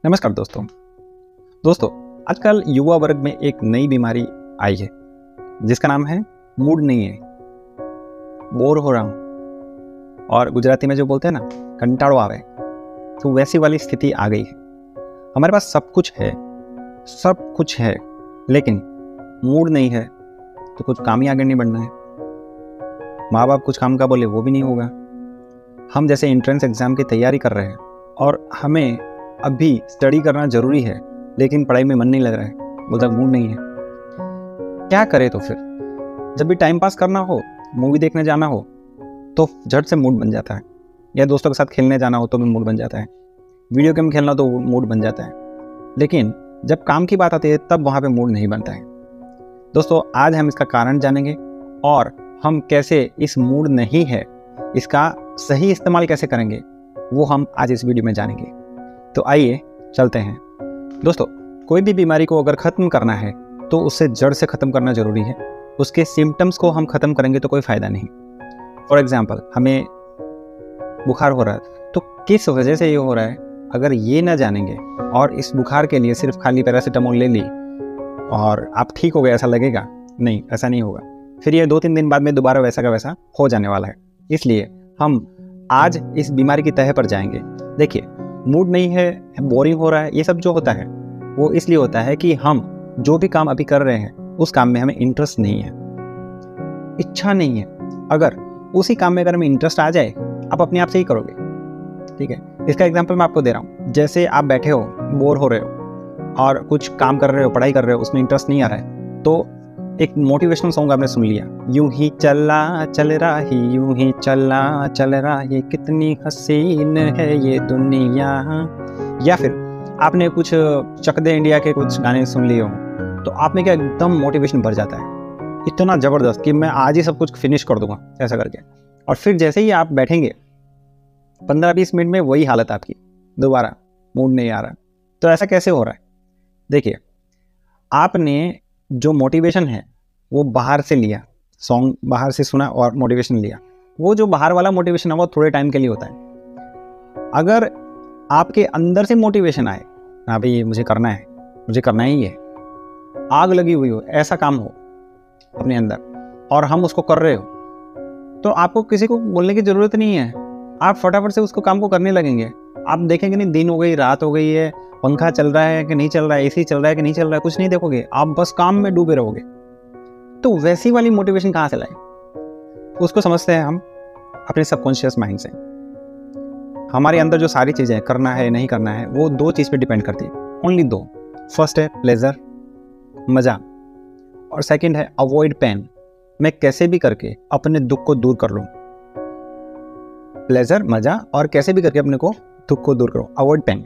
नमस्कार दोस्तों आजकल युवा वर्ग में एक नई बीमारी आई है जिसका नाम है मूड नहीं है, बोर हो रहा हूँ और गुजराती में जो बोलते हैं ना कंटाड़ो आवे, तो वैसी वाली स्थिति आ गई है। हमारे पास सब कुछ है लेकिन मूड नहीं है तो कुछ काम ही आगे नहीं बढ़ना है। माँ बाप कुछ काम का बोले वो भी नहीं होगा। हम जैसे एंट्रेंस एग्जाम की तैयारी कर रहे हैं और हमें अभी स्टडी करना जरूरी है लेकिन पढ़ाई में मन नहीं लग रहा है, बोलता मूड नहीं है। क्या करे? तो फिर जब भी टाइम पास करना हो, मूवी देखने जाना हो तो झट से मूड बन जाता है, या दोस्तों के साथ खेलने जाना हो तो भी मूड बन जाता है, वीडियो गेम खेलना तो मूड बन जाता है। लेकिन जब काम की बात आती है तब वहाँ पे मूड नहीं बनता है। दोस्तों आज हम इसका कारण जानेंगे और हम कैसे इस मूड नहीं है इसका सही इस्तेमाल कैसे करेंगे वो हम आज इस वीडियो में जानेंगे। तो आइए चलते हैं। दोस्तों कोई भी बीमारी को अगर ख़त्म करना है तो उससे जड़ से ख़त्म करना ज़रूरी है। उसके सिम्टम्स को हम ख़त्म करेंगे तो कोई फ़ायदा नहीं। फॉर एग्ज़ाम्पल हमें बुखार हो रहा है तो किस वजह से ये हो रहा है, अगर ये ना जानेंगे और इस बुखार के लिए सिर्फ खाली पैरासीटामोल ले ली और आप ठीक हो गए ऐसा लगेगा, नहीं ऐसा नहीं होगा। फिर ये 2-3 दिन बाद में दोबारा वैसा का वैसा हो जाने वाला है। इसलिए हम आज इस बीमारी की तह पर जाएंगे। देखिए मूड नहीं है, बोरिंग हो रहा है, ये सब जो होता है वो इसलिए होता है कि हम जो भी काम अभी कर रहे हैं उस काम में हमें इंटरेस्ट नहीं है, इच्छा नहीं है। अगर उसी काम में अगर हमें इंटरेस्ट आ जाए आप अपने आप से ही करोगे। ठीक है, इसका एग्जांपल मैं आपको दे रहा हूँ। जैसे आप बैठे हो, बोर हो रहे हो और कुछ काम कर रहे हो, पढ़ाई कर रहे हो, उसमें इंटरेस्ट नहीं आ रहा है तो एक मोटिवेशनल सॉन्ग आपने सुन लिया, यूं ही चला चल रहा ही, यूं ही चला चल रहा ये कितनी हसीन है ये दुनिया। या फिर आपने कुछ चक दे इंडिया के कुछ गाने सुन लिए हो तो आप में क्या एकदम मोटिवेशन भर जाता है, इतना ज़बरदस्त कि मैं आज ही सब कुछ फिनिश कर दूंगा ऐसा करके। और फिर जैसे ही आप बैठेंगे 15-20 मिनट में वही हालत आपकी, दोबारा मूड नहीं आ रहा। तो ऐसा कैसे हो रहा है? देखिए आपने जो मोटिवेशन है वो बाहर से लिया, सॉन्ग बाहर से सुना और मोटिवेशन लिया। वो जो बाहर वाला मोटिवेशन है वो थोड़े टाइम के लिए होता है। अगर आपके अंदर से मोटिवेशन आए, हाँ भाई मुझे करना है, मुझे करना ही है, आग लगी हुई हो, ऐसा काम हो अपने अंदर और हम उसको कर रहे हो तो आपको किसी को बोलने की ज़रूरत नहीं है। आप फटाफट से उसको काम को करने लगेंगे। आप देखेंगे नहीं दिन हो गई, रात हो गई है, पंखा चल रहा है कि नहीं चल रहा है, एसी चल रहा है कि नहीं चल रहा है, कुछ नहीं देखोगे, आप बस काम में डूबे रहोगे। तो वैसी वाली मोटिवेशन कहाँ से लाए? उसको समझते हैं हम अपने सबकॉन्शियस माइंड से। हमारे अंदर जो सारी चीज़ें करना है नहीं करना है वो 2 चीज़ पे डिपेंड करती है, ओनली 2। फर्स्ट है प्लेजर, मज़ा, और सेकंड है अवॉइड पेन, मैं कैसे भी करके अपने दुख को दूर कर लूँ। प्लेजर, मज़ा, और कैसे भी करके अपने को दुख को दूर करो, अवॉइड पेन।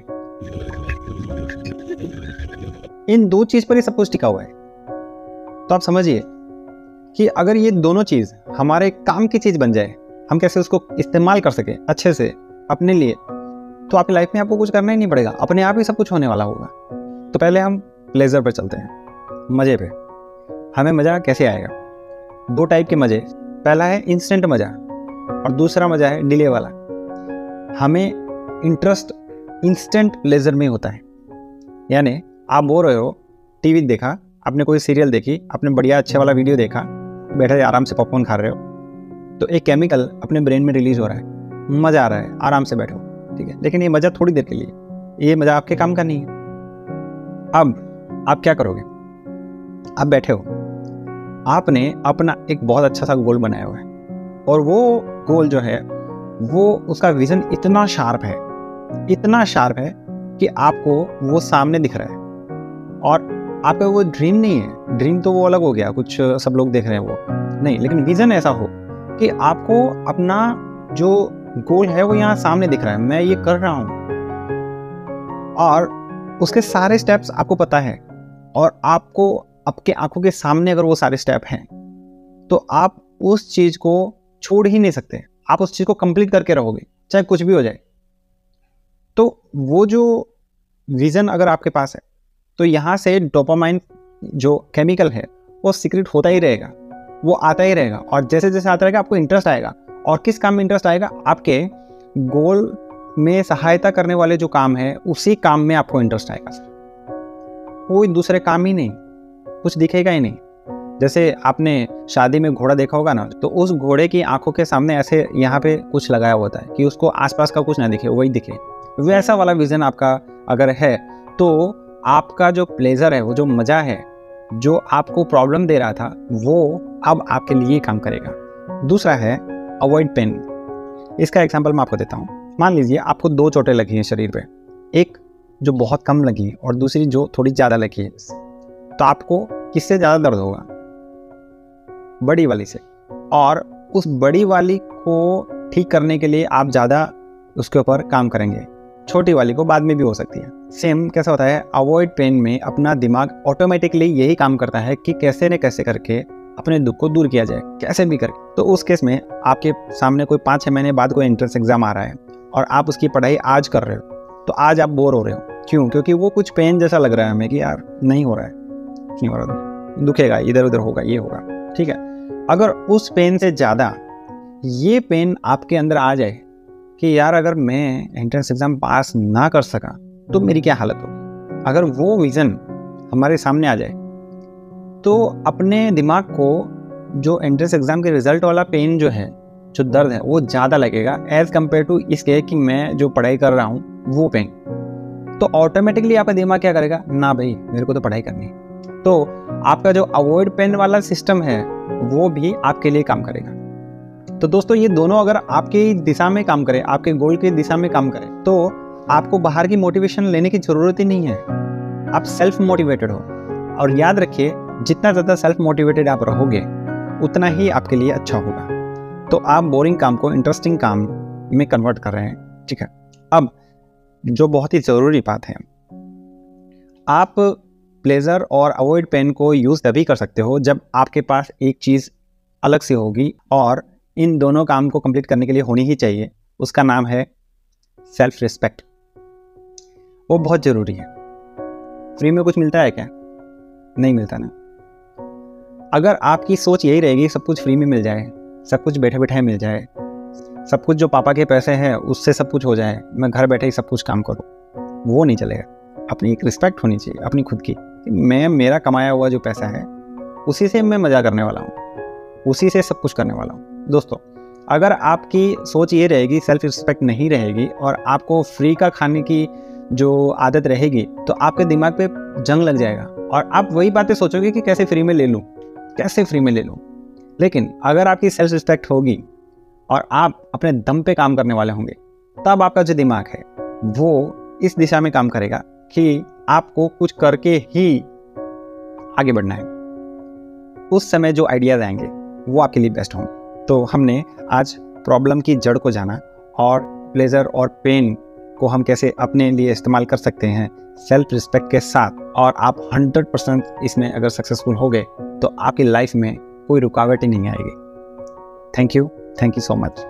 इन 2 चीज़ पर ही सब कुछ टिका हुआ है। तो आप समझिए कि अगर ये दोनों चीज़ हमारे काम की चीज़ बन जाए, हम कैसे उसको इस्तेमाल कर सके अच्छे से अपने लिए, तो आपकी लाइफ में आपको कुछ करना ही नहीं पड़ेगा, अपने आप ही सब कुछ होने वाला होगा। तो पहले हम प्लेजर पर चलते हैं, मज़े पे। हमें मज़ा कैसे आएगा? 2 टाइप के मज़े। पहला है इंस्टेंट मज़ा और दूसरा मज़ा है डिले वाला। हमें इंटरेस्ट इंस्टेंट प्लेजर में होता है, यानी आप बोर रहे हो, टीवी देखा, आपने कोई सीरियल देखी, आपने बढ़िया अच्छे वाला वीडियो देखा, बैठे आराम से पॉपकॉर्न खा रहे हो तो एक केमिकल अपने ब्रेन में रिलीज हो रहा है, मज़ा आ रहा है, आराम से बैठो। ठीक है, लेकिन ये मज़ा थोड़ी देर के लिए, ये मज़ा आपके काम का नहीं है। अब आप क्या करोगे? आप बैठे हो, आपने अपना एक बहुत अच्छा सा गोल बनाया हुआ है और वो गोल जो है वो उसका विजन इतना शार्प है कि आपको वो सामने दिख रहा है। और आपका वो ड्रीम नहीं है, ड्रीम तो वो अलग हो गया, कुछ सब लोग देख रहे हैं वो नहीं, लेकिन विजन ऐसा हो कि आपको अपना जो गोल है वो यहाँ सामने दिख रहा है, मैं ये कर रहा हूँ और उसके सारे स्टेप्स आपको पता है और आपको आपके आंखों के सामने अगर वो सारे स्टेप हैं तो आप उस चीज़ को छोड़ ही नहीं सकते, आप उस चीज़ को कंप्लीट करके रहोगे चाहे कुछ भी हो जाए। तो वो जो विज़न अगर आपके पास है तो यहाँ से डोपामाइन जो केमिकल है वो सीक्रेट होता ही रहेगा, वो आता ही रहेगा और जैसे जैसे आता रहेगा आपको इंटरेस्ट आएगा। और किस काम में इंटरेस्ट आएगा? आपके गोल में सहायता करने वाले जो काम है उसी काम में आपको इंटरेस्ट आएगा। कोई दूसरे काम ही नहीं, कुछ दिखेगा ही नहीं। जैसे आपने शादी में घोड़ा देखा होगा ना, तो उस घोड़े की आंखों के सामने ऐसे यहाँ पे कुछ लगाया होता है कि उसको आसपास का कुछ ना दिखे, वही दिखे। वैसा वाला विजन आपका अगर है तो आपका जो प्लेजर है, वो जो मजा है, जो आपको प्रॉब्लम दे रहा था, वो अब आपके लिए काम करेगा। दूसरा है अवॉइड पेन। इसका एग्जांपल मैं आपको देता हूँ। मान लीजिए आपको 2 चोटें लगी हैं शरीर पे, एक जो बहुत कम लगी है और दूसरी जो थोड़ी ज़्यादा लगी है, तो आपको किससे ज़्यादा दर्द होगा? बड़ी वाली से। और उस बड़ी वाली को ठीक करने के लिए आप ज़्यादा उसके ऊपर काम करेंगे, छोटी वाली को बाद में भी हो सकती है। सेम कैसा होता है, अवॉइड पेन में अपना दिमाग ऑटोमेटिकली यही काम करता है कि कैसे न कैसे करके अपने दुख को दूर किया जाए, कैसे भी करके। तो उस केस में आपके सामने कोई 5-6 महीने बाद कोई एंट्रेंस एग्जाम आ रहा है और आप उसकी पढ़ाई आज कर रहे हो, तो आज आप बोर हो रहे हो। क्यों? क्योंकि वो कुछ पेन जैसा लग रहा है हमें कि यार नहीं हो रहा है, नहीं हो रहा, दुखेगा, इधर उधर होगा, ये होगा, ठीक है। अगर उस पेन से ज़्यादा ये पेन आपके अंदर आ जाए कि यार अगर मैं एंट्रेंस एग्जाम पास ना कर सका तो मेरी क्या हालत होगी, अगर वो विज़न हमारे सामने आ जाए, तो अपने दिमाग को जो एंट्रेंस एग्जाम के रिजल्ट वाला पेन जो है, जो दर्द है, वो ज़्यादा लगेगा एज कम्पेयर टू इसके कि मैं जो पढ़ाई कर रहा हूँ वो पेन। तो ऑटोमेटिकली आपका दिमाग क्या करेगा, ना भाई मेरे को तो पढ़ाई करनी है। तो आपका जो अवॉइड पेन वाला सिस्टम है वो भी आपके लिए काम करेगा। तो दोस्तों ये दोनों अगर आपकी दिशा में काम करें, आपके गोल की दिशा में काम करें, तो आपको बाहर की मोटिवेशन लेने की ज़रूरत ही नहीं है। आप सेल्फ मोटिवेटेड हो। और याद रखिए, जितना ज़्यादा सेल्फ मोटिवेटेड आप रहोगे उतना ही आपके लिए अच्छा होगा। तो आप बोरिंग काम को इंटरेस्टिंग काम में कन्वर्ट कर रहे हैं, ठीक है। अब जो बहुत ही ज़रूरी बात है, आप प्लेजर और अवॉइड पेन को यूज़ तभी कर सकते हो जब आपके पास एक चीज़ अलग से होगी और इन दोनों काम को कंप्लीट करने के लिए होनी ही चाहिए। उसका नाम है सेल्फ रिस्पेक्ट। वो बहुत ज़रूरी है। फ्री में कुछ मिलता है क्या? नहीं मिलता ना। अगर आपकी सोच यही रहेगी सब कुछ फ्री में मिल जाए, सब कुछ बैठे बैठे मिल जाए, सब कुछ जो पापा के पैसे हैं उससे सब कुछ हो जाए, मैं घर बैठे ही सब कुछ काम करूँ, वो नहीं चलेगा। अपनी एक रिस्पेक्ट होनी चाहिए अपनी खुद की। मैं मेरा कमाया हुआ जो पैसा है उसी से मैं मज़ा करने वाला हूँ, उसी से सब कुछ करने वाला हूँ। दोस्तों अगर आपकी सोच ये रहेगी, सेल्फ रिस्पेक्ट नहीं रहेगी और आपको फ्री का खाने की जो आदत रहेगी, तो आपके दिमाग पे जंग लग जाएगा और आप वही बातें सोचोगे कि कैसे फ्री में ले लूँ, कैसे फ्री में ले लूँ। लेकिन अगर आपकी सेल्फ रिस्पेक्ट होगी और आप अपने दम पे काम करने वाले होंगे, तब आपका जो दिमाग है वो इस दिशा में काम करेगा कि आपको कुछ करके ही आगे बढ़ना है। उस समय जो आइडियाज़ आएंगे वो आपके लिए बेस्ट होंगे। तो हमने आज प्रॉब्लम की जड़ को जाना और प्लेजर और पेन को हम कैसे अपने लिए इस्तेमाल कर सकते हैं सेल्फ रिस्पेक्ट के साथ, और आप 100% इसमें अगर सक्सेसफुल हो गए तो आपकी लाइफ में कोई रुकावट ही नहीं आएगी। Thank you so much.